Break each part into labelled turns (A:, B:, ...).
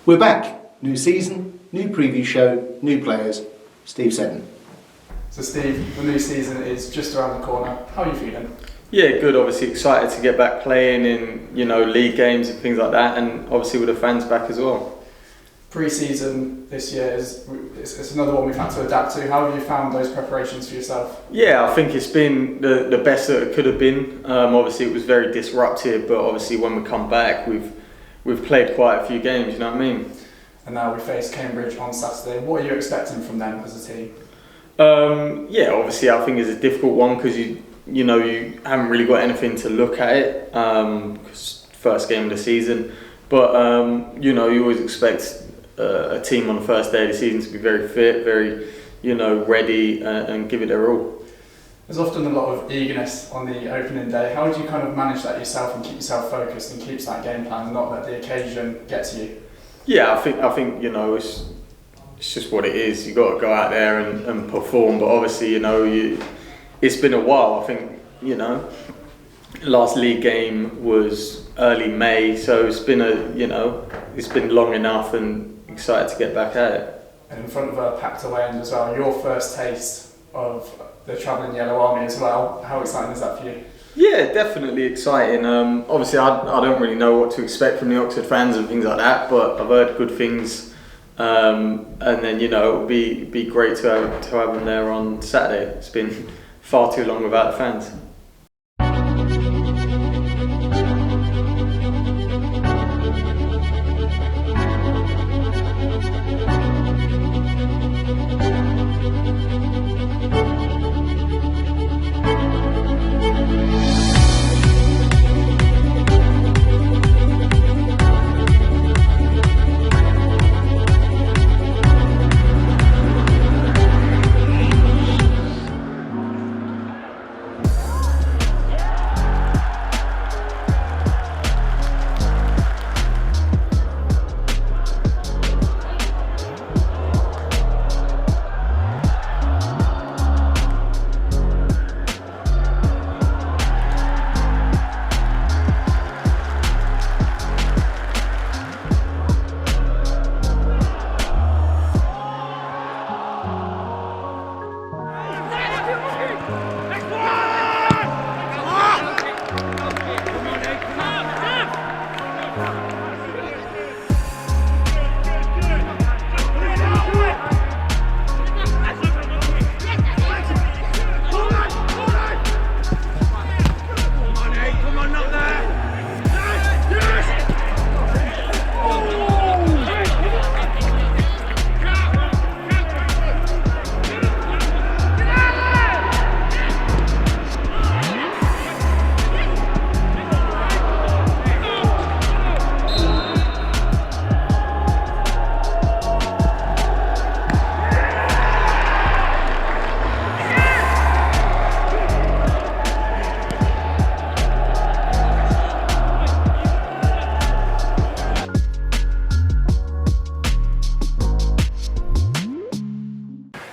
A: We're back. New season, new preview show, new players. Steve Seddon.
B: So Steve, the new season is just around the corner. How are you feeling?
C: Yeah, good. Obviously excited to get back playing in, league games and things like that, and obviously with the fans back as well.
B: Pre-season this year it's another one we've had to adapt to. How have you found those preparations for yourself?
C: Yeah, I think it's been the best that it could have been. Obviously it was very disruptive, but obviously when we come back, we've played quite a few games. You know what I mean?
B: And now we face Cambridge on Saturday. What are you expecting from them as a team?
C: Yeah, obviously I think it's a difficult one because you haven't really got anything to look at it because first game of the season. But you always expect a team on the first day of the season to be very fit, very ready and give it their all.
B: There's often a lot of eagerness on the opening day. How do you kind of manage that yourself and keep yourself focused and keep that game plan and not let the occasion get to you?
C: Yeah, I think it's just what it is. You got to go out there and perform. But obviously, it's been a while. I think last league game was early May, so it's been it's been long enough, and excited to get back at it. And
B: in front of a packed away end as well, your first taste of the Travelling Yellow Army as well. How exciting is that for you? Yeah, definitely exciting.
C: Obviously, I don't really know what to expect from the Oxford fans and things like that, but I've heard good things. And then it'll be great to have them there on Saturday. It's been far too long without the fans.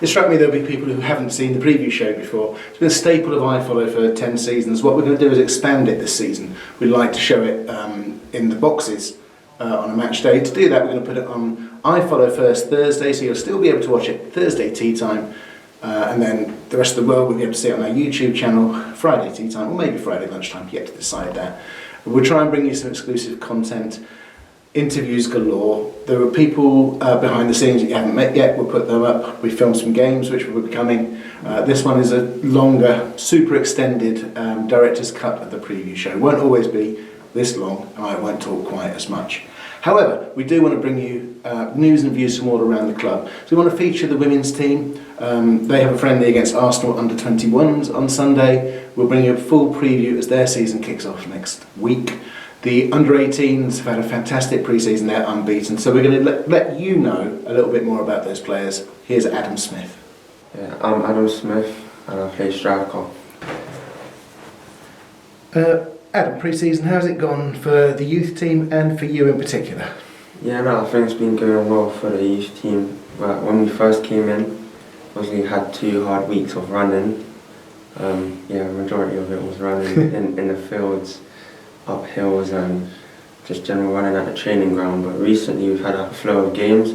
A: It struck me there'll be people who haven't seen the preview show before. It's been a staple of iFollow for 10 seasons. What we're going to do is expand it this season. We'd like to show it in the boxes on a match day. To do that, we're going to put it on iFollow first Thursday, so you'll still be able to watch it Thursday tea time, and then the rest of the world will be able to see it on our YouTube channel Friday tea time, or maybe Friday lunchtime, yet to decide that. We'll try and bring you some exclusive content. Interviews galore. There are people behind the scenes that you haven't met yet. We'll put them up. We filmed some games which will be coming. This one is a longer, super extended director's cut of the preview show. It won't always be this long, and I won't talk quite as much. However, we do want to bring you news and views from all around the club. So we want to feature the women's team. They have a friendly against Arsenal under-21s on Sunday. We'll bring you a full preview as their season kicks off next week. The under-18s have had a fantastic pre-season, they're unbeaten. So we're going to let you know a little bit more about those players. Here's Adam Smith.
D: Yeah, I'm Adam Smith and I play striker.
A: Adam, pre-season, how's it gone for the youth team and for you in particular?
D: Yeah, no, I think it's been going well for the youth team. But when we first came in, obviously we had 2 hard weeks of running. Yeah, majority of it was running in the fields, up hills, and just general running at the training ground. But recently we've had a flow of games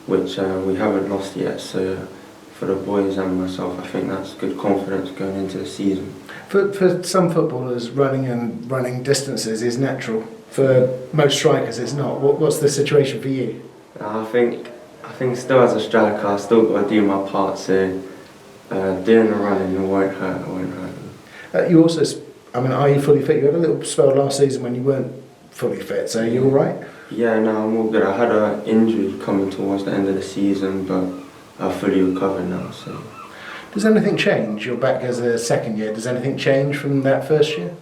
D: which we haven't lost yet. So for the boys and myself, I think that's good confidence going into the season.
A: For some footballers, running distances is natural. For most strikers, it's not. What's the situation for you?
D: I think still as a striker, I still got to do my part. So doing the running won't hurt.
A: You also, are you fully fit? You had a little spell last season when you weren't fully fit. So are you all right?
D: Yeah, no, I'm all good. I had an injury coming towards the end of the season, but I've fully recovered now. So.
A: Does anything change? You're back as a second year. Does anything change from that first year?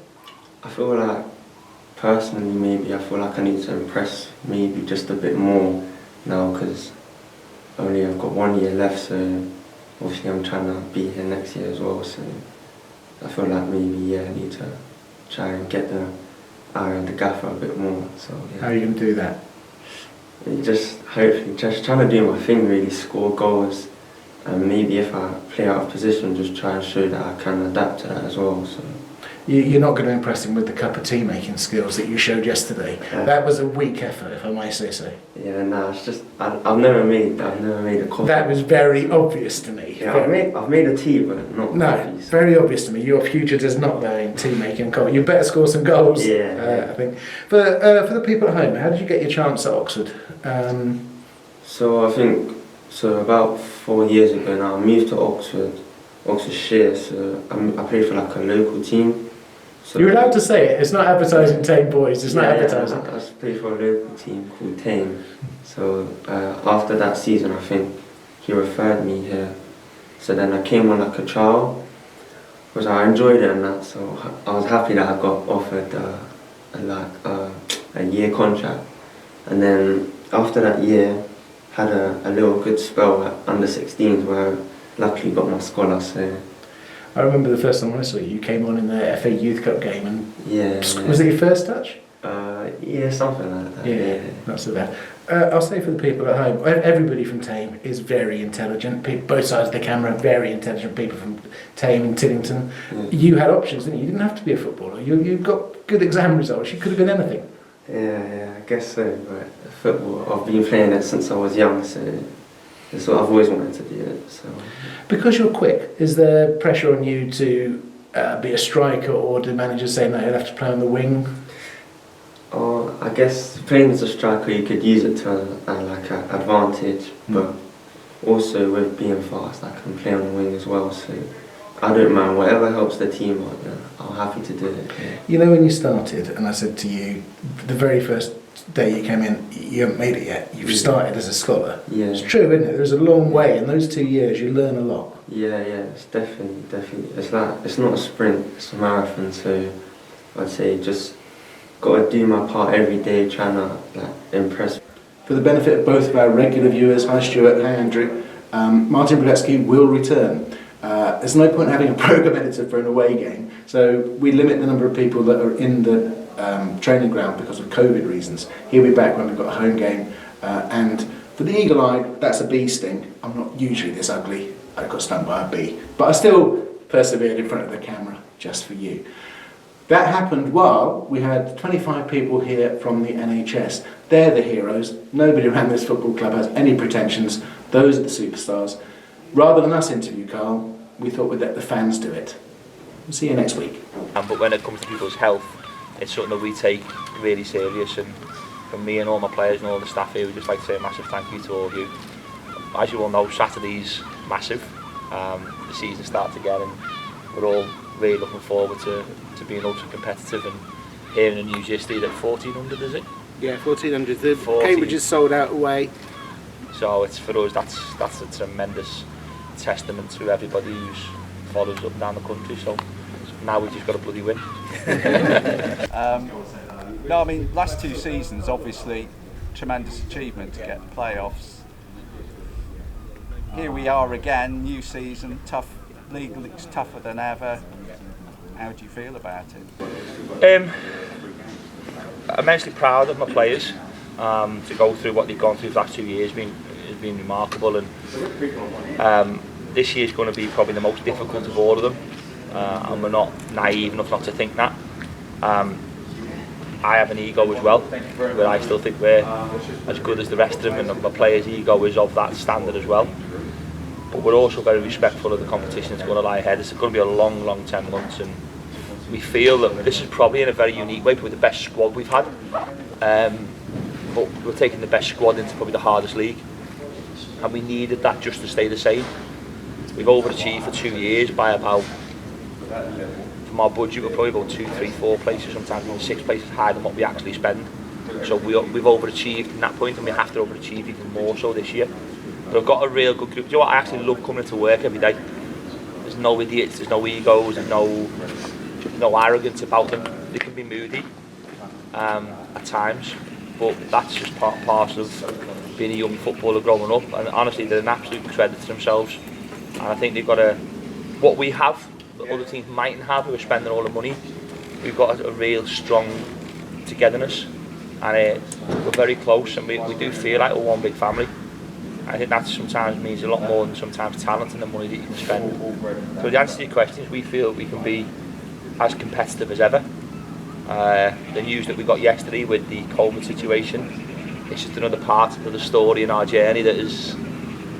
D: I feel like, personally, maybe I feel like I need to impress maybe just a bit more now, because I've got 1 year left, so obviously I'm trying to be here next year as well, so I feel like maybe I need to try and get the eye on the gaffer a bit more. So yeah.
A: How are you going to do that?
D: Hopefully just trying to do my thing, really, score goals, and maybe if I play out of position, just try and show that I can adapt to that as well. So.
A: You're not going to impress him with the cup of tea making skills that you showed yesterday.
D: Yeah.
A: That was a weak effort, if I may say so.
D: Yeah, no, it's just I've never made a coffee.
A: That was very obvious to me.
D: Yeah, I've made a tea, but not coffees. Very
A: obvious to me. Your future does not lie in tea making. You better score some goals.
D: Yeah.
A: I think. For the people at home, how did you get your chance at Oxford?
D: So about 4 years ago now, I moved to Oxfordshire. So I played for like a local team. So
A: you're allowed to say it. It's not advertising Tame Boys. It's not advertising.
D: I played for a local team called Tame. So after that season, I think he referred me here. So then I came on like a trial, because I enjoyed it and that. So I was happy that I got offered a year contract. And then after that year, had a little good spell at under 16s where I luckily got my scholar. So.
A: I remember the first time I saw you. You came on in the FA Youth Cup game, and
D: yeah.
A: Was it your first touch?
D: Yeah, something like that.
A: Yeah. Not so bad. I'll say for the people at home, everybody from Tame is very intelligent. Both sides of the camera, very intelligent people from Tame and Tiddington. Yeah. You had options, didn't you? You didn't have to be a footballer. You got good exam results. You could have been anything.
D: Yeah, I guess so. But football, I've been playing it since I was young, so it's what I've always wanted to do. It. So.
A: Because you're quick, is there pressure on you to be a striker, or do managers say no, you'll have to play on the wing?
D: I guess playing as a striker, you could use it to an advantage, but also with being fast, I can play on the wing as well. So I don't mind, whatever helps the team out, I'm happy to do it. Yeah.
A: You know, when you started, and I said to you, the very first day you came in, you haven't made it yet. You've started as a scholar.
D: Yeah.
A: It's true, isn't it? There's a long way. In those 2 years, you learn a lot.
D: Yeah, it's definitely. It's not a sprint, it's a marathon. So I'd say just got to do my part every day, trying to impress.
A: For the benefit of both of our regular viewers, hi Stuart, hi Andrew, Martin Bruletsky will return. There's no point having a programme editor for an away game, so we limit the number of people that are in the training ground because of COVID reasons. He'll be back when we've got a home game, and for the eagle eye, that's a bee sting. I'm not usually this ugly. I got stung by a bee, but I still persevered in front of the camera just for you. That happened while we had 25 people here from the NHS. They're the heroes. Nobody around this football club has any pretensions. Those are the superstars. Rather than us interview Carl, we thought we'd let the fans do it. We'll see you next week.
E: But when it comes to people's health, it's something that we take really serious, and from me and all my players and all the staff here, we'd just like to say a massive thank you to all of you. As you all know, Saturday's massive. The season starts again, and we're all really looking forward to being ultra competitive, and hearing the news yesterday that 1,400, is it?
A: Yeah, 1,400. Cambridge is sold out away.
E: So it's, for us, that's a tremendous testament to everybody who's followed us up and down the country. So now we just got a bloody win.
F: No, I mean, last 2 seasons, obviously, tremendous achievement to get the playoffs. Here we are again, new season, tough. League looks tougher than ever. How do you feel about it?
E: Immensely proud of my players. To go through what they've gone through for the last 2 years has been remarkable, and this year's going to be probably the most difficult of all of them, and we're not naive enough not to think that. I have an ego as well, but I still think we're as good as the rest of them, and my players' ego is of that standard as well. But we're also very respectful of the competition that's going to lie ahead. It's going to be a long 10 months, and we feel that this is probably in a very unique way, probably the best squad we've had. But we're taking the best squad into probably the hardest league, and we needed that just to stay the same. We've overachieved for 2 years by about, from our budget, we're probably about 2, 3, 4 places, sometimes even 6 places higher than what we actually spend. So we've overachieved in that point, and we have to overachieve even more so this year. But I've got a real good group. Do you know what? I actually love coming into work every day. There's no idiots, there's no egos, there's no arrogance about them. They can be moody at times, but that's just part and parcel of being a young footballer growing up. And honestly, they're an absolute credit to themselves. And I think they've got what we have, that other teams mightn't have, who are spending all the money. We've got a real strong togetherness, and we're very close, and we do feel like we're one big family. I think that sometimes means a lot more than sometimes talent and the money that you can spend. So the answer to your question is we feel we can be as competitive as ever. The news that we got yesterday with the COVID situation, it's just another part of the story in our journey that has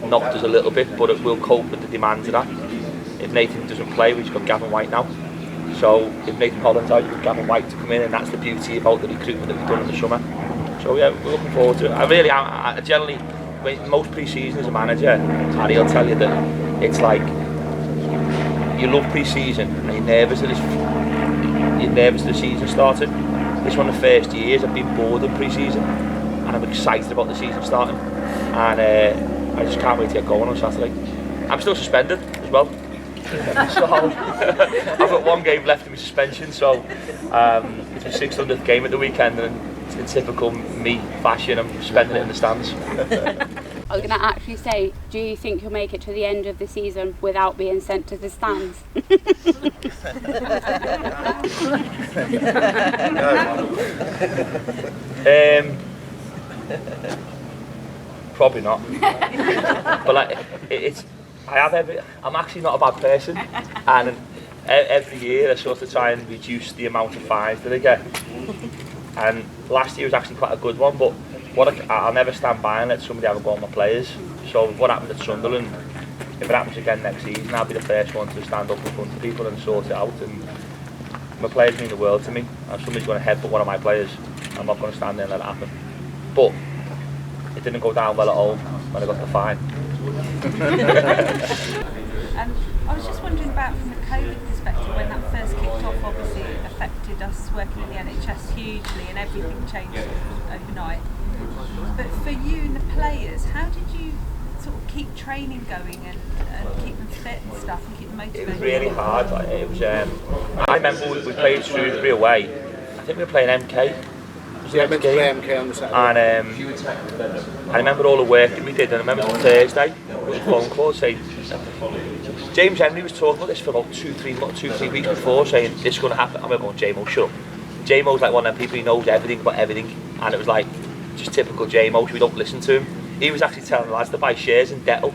E: knocked us a little bit, but it will cope with the demands of that. If Nathan doesn't play, we've just got Gavin White now. So if Nathan Holland's out, you've got Gavin White to come in, and that's the beauty about the recruitment that we've done in the summer. So yeah, we're looking forward to it. I generally, most pre-season as a manager, Harry will tell you that it's like you love pre-season and you're nervous that the season started. This one of the first years I've been bored of pre-season, and I'm excited about the season starting, and I just can't wait to get going on Saturday. I'm still suspended as well. So I've got 1 game left of my suspension, so it's my 600th game at the weekend, and in typical me fashion, I'm spending it in the stands.
G: I was going to actually say, do you think you'll make it to the end of the season without being sent to the stands?
E: Probably not. But like, I'm actually not a bad person, and every year I sort of try and reduce the amount of fines that I get. And last year was actually quite a good one, but I'll never stand by and let somebody have a go on my players. So what happened at Sunderland, if it happens again next season, I'll be the first one to stand up in front of people and sort it out. And my players mean the world to me. If somebody's going to headbutt one of my players, I'm not going to stand there and let it happen. But it didn't go down well at all when I got the fine.
H: I was just wondering about, from a COVID perspective, when that first kicked off, obviously it affected us working in the NHS hugely, and everything changed overnight. But for you and the players, how did you sort of keep training going and keep them fit and stuff, and keep them motivated?
E: It was really hard. It was. I remember we played Shrewsbury away. I think we were playing MK.
A: Yeah, I meant to play MK on the Saturday.
E: And I remember all the work that we did, and I remember on Thursday, there was a phone call saying, James Henry was talking about this for about 2-3 weeks before, saying this is going to happen. I remember going, JMO, shut up. JMO's like one of them people who knows everything about everything, and it was like, just typical JMO, so we don't listen to him. He was actually telling the lads to buy shares in Dettel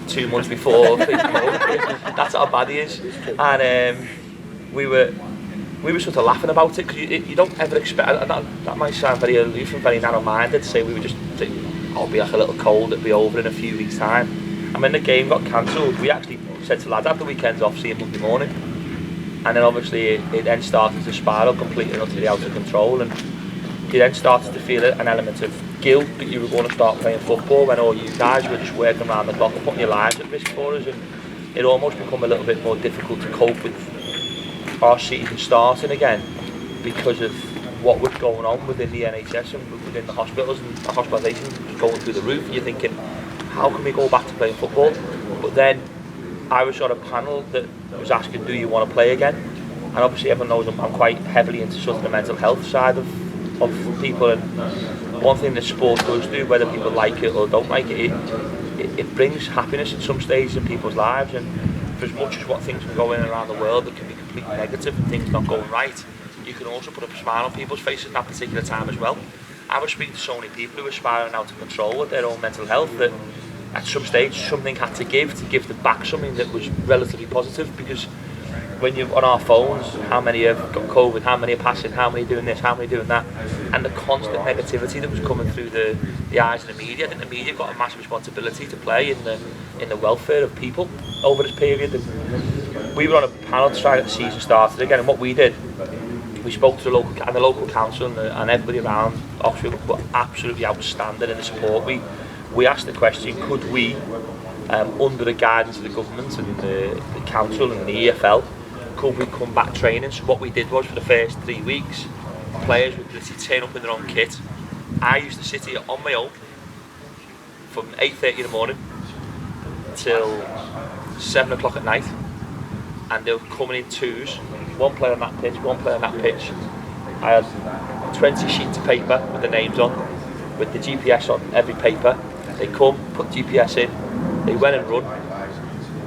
E: 2 months before. That's how bad he is. And we were sort of laughing about it, because you don't ever expect, that might sound very aloof and very narrow-minded to say we were just think, oh, it'll be like a little cold, it'll be over in a few weeks' time. And when the game got cancelled, we actually said to lads, have the weekends off, see you Monday morning. And then obviously it then started to spiral completely and utterly out of control, and you then started to feel an element of guilt that you were going to start playing football when all you guys were just working around the clock and putting your lives at risk for us, and it almost become a little bit more difficult to cope with our season starting again because of what was going on within the NHS and within the hospitals, and the hospitalisation was going through the roof, and you're thinking, how can we go back to playing football? But then I was on a panel that was asking, do you want to play again? And obviously everyone knows I'm quite heavily into sort of the mental health side of people, and one thing that sport does do, whether people like it or don't like it, it brings happiness at some stages in people's lives. And for as much as what things can go in and around the world that can be completely negative and things not going right, you can also put a smile on people's faces at that particular time as well. I was speaking to so many people who were spiraling out of control with their own mental health that at some stage something had to give them back something that was relatively positive, because when you're on our phones, how many have got COVID, how many are passing, how many are doing this, how many are doing that, and the constant negativity that was coming through the eyes of the media. I think the media got a massive responsibility to play in the welfare of people over this period. And we were on a panel to try to get the season started again, and what we did, we spoke to the local council and everybody around Oxford were absolutely outstanding in the support. We asked the question, could we, under the guidance of the government and the council and the EFL, could we come back training? So what we did was, for the first 3 weeks, players would literally turn up in their own kit. I used to sit here on my own from 8:30 in the morning till 7 o'clock at night, and they were coming in twos, one player on that pitch, one player on that pitch. I had 20 sheets of paper with the names on, with the GPS on every paper. They come, put GPS in, they went and run,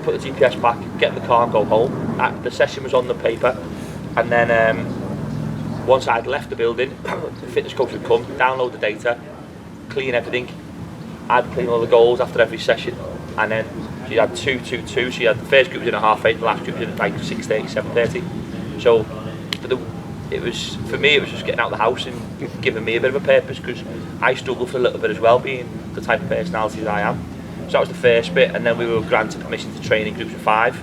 E: put the GPS back, get in the car and go home. The session was on the paper, and then once I'd left the building, the fitness coach would come, download the data, clean everything. I'd clean all the goals after every session, and then she had 2-2-2. She had the first group was in at 8:30, the last group was in at like 6:30, 7:30. So it was, for me, it was just getting out of the house and giving me a bit of a purpose, because I struggled for a little bit as well, being the type of personality that I am. So that was the first bit, and then we were granted permission to train in groups of 5,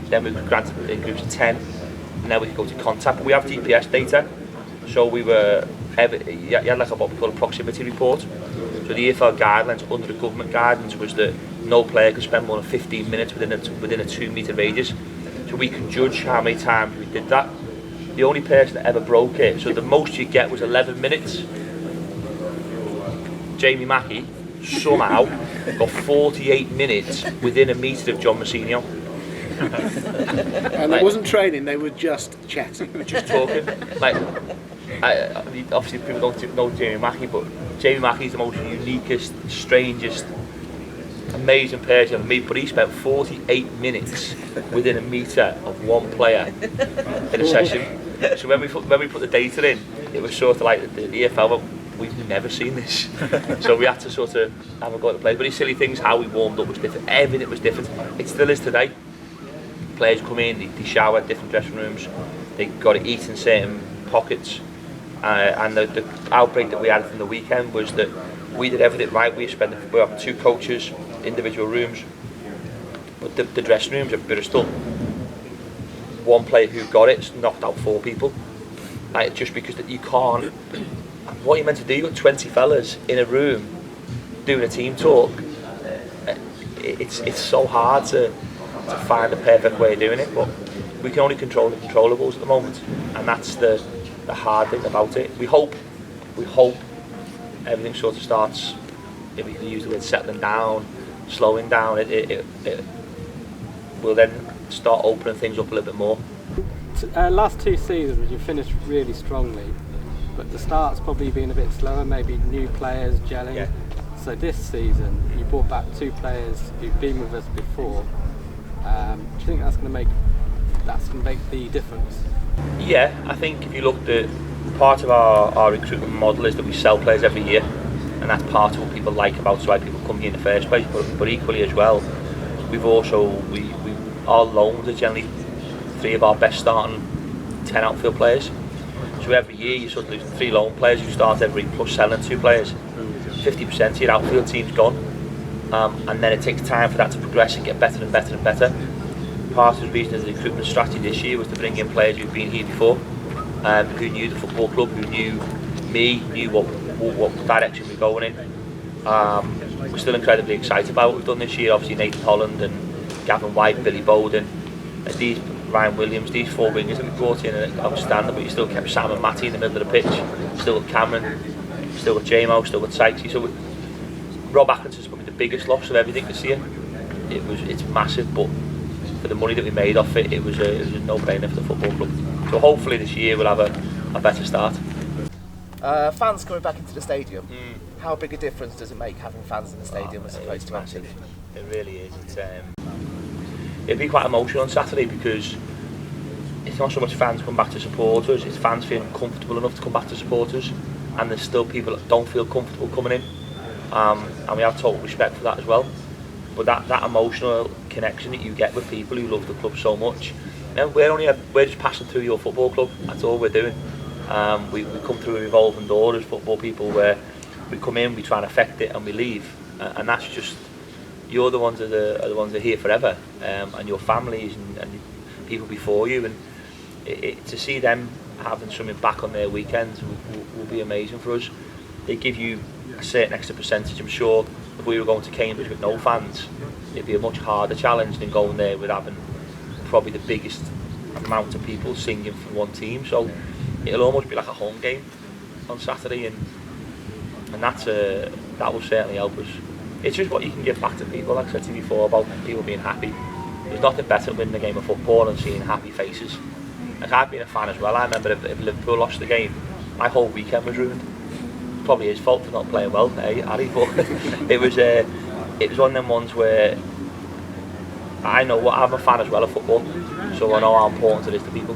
E: then we were granted in groups of 10, and then we could go to contact. But we have GPS data, so we were, you had like what we call a proximity report. So the EFL guidelines under the government guidance was that no player could spend more than 15 minutes within a 2 metre radius. So we could judge how many times we did that. The only person that ever broke it, so the most you get was 11 minutes. Jamie Mackey somehow got 48 minutes within a metre of John Massinio.
A: And it wasn't training, they were just chatting.
E: Just talking. Like, obviously people don't know Jamie Mackey, but Jamie Mackey's the most uniquest, strangest, amazing person I've met, but he spent 48 minutes within a metre of one player in a session. So when we put the data in, it was sort of like the EFL went, we've never seen this. So we had to sort of have a go at the play. But these silly things, how we warmed up was different, everything was different. It still is today. Players come in, they shower at different dressing rooms, they got to eat in certain pockets. And the outbreak that we had from the weekend was that we did everything right. We have 2 coaches, individual rooms, but the dressing rooms at Bristol, one player who got it knocked out 4 people, just because that you can't. What you're meant to do, you've got 20 fellas in a room doing a team talk. It's so hard to find the perfect way of doing it, but we can only control the controllables at the moment, and that's the hard thing about it. We hope everything sort of starts, if we can use the word settling down, slowing down, it will then start opening things up a little bit more.
I: Last 2 seasons you finished really strongly, but the start's probably been a bit slower, maybe new players gelling.
E: Yeah.
I: So this season you brought back 2 players who've been with us before. Do you think that's going to make the difference?
E: Yeah, I think if you look at part of our recruitment model is that we sell players every year, and that's part of what people like about why people come here in the first place. But equally as well, we've also our loans are generally 3 of our best starting 10 outfield players. So every year you sort of lose 3 loan players who start every plus selling 2 players. 50% of your outfield team's gone, and then it takes time for that to progress and get better and better and better. Part of the reason of the recruitment strategy this year was to bring in players who've been here before, who knew the football club, who knew me, knew what direction we're going in. We're still incredibly excited about what we've done this year. Obviously Nathan Holland and Gavin White, Billy Bowden, Ryan Williams, these 4 wingers that we brought in are outstanding, but you still kept Sam and Matty in the middle of the pitch, still got Cameron, still got J-Mo, still got Sykesy. So Rob Atkinson's probably the biggest loss of everything this year. It's massive, but for the money that we made off it, it was a no-brainer for the football club. So hopefully this year we'll have a better start.
J: Fans coming back into the stadium, how big a difference does it make having fans in the stadium as opposed to empty?
E: It really is. It'd be quite emotional on Saturday, because it's not so much fans come back to support us, it's fans feeling comfortable enough to come back to support us, and there's still people that don't feel comfortable coming in, and we have total respect for that as well. But that emotional connection that you get with people who love the club so much, we're just passing through your football club. That's all we're doing. We come through a revolving door as football people, where we come in, we try and affect it, and we leave. And that's just, you're the ones that are the ones that are here forever, and your families and people before you, and to see them having something back on their weekends will be amazing for us. They give you a certain extra percentage. I'm sure if we were going to Cambridge with no fans, it'd be a much harder challenge than going there with having probably the biggest amount of people singing for one team. So it'll almost be like a home game on Saturday, and that will certainly help us. It's just what you can give back to people, like I said to you before, about people being happy. There's nothing better than winning a game of football and seeing happy faces. Like, I've been a fan as well. I remember if Liverpool lost the game, my whole weekend was ruined. Probably his fault for not playing well, Harry, but it was one of them ones where I know I'm a fan as well of football, so I know how important it is to people.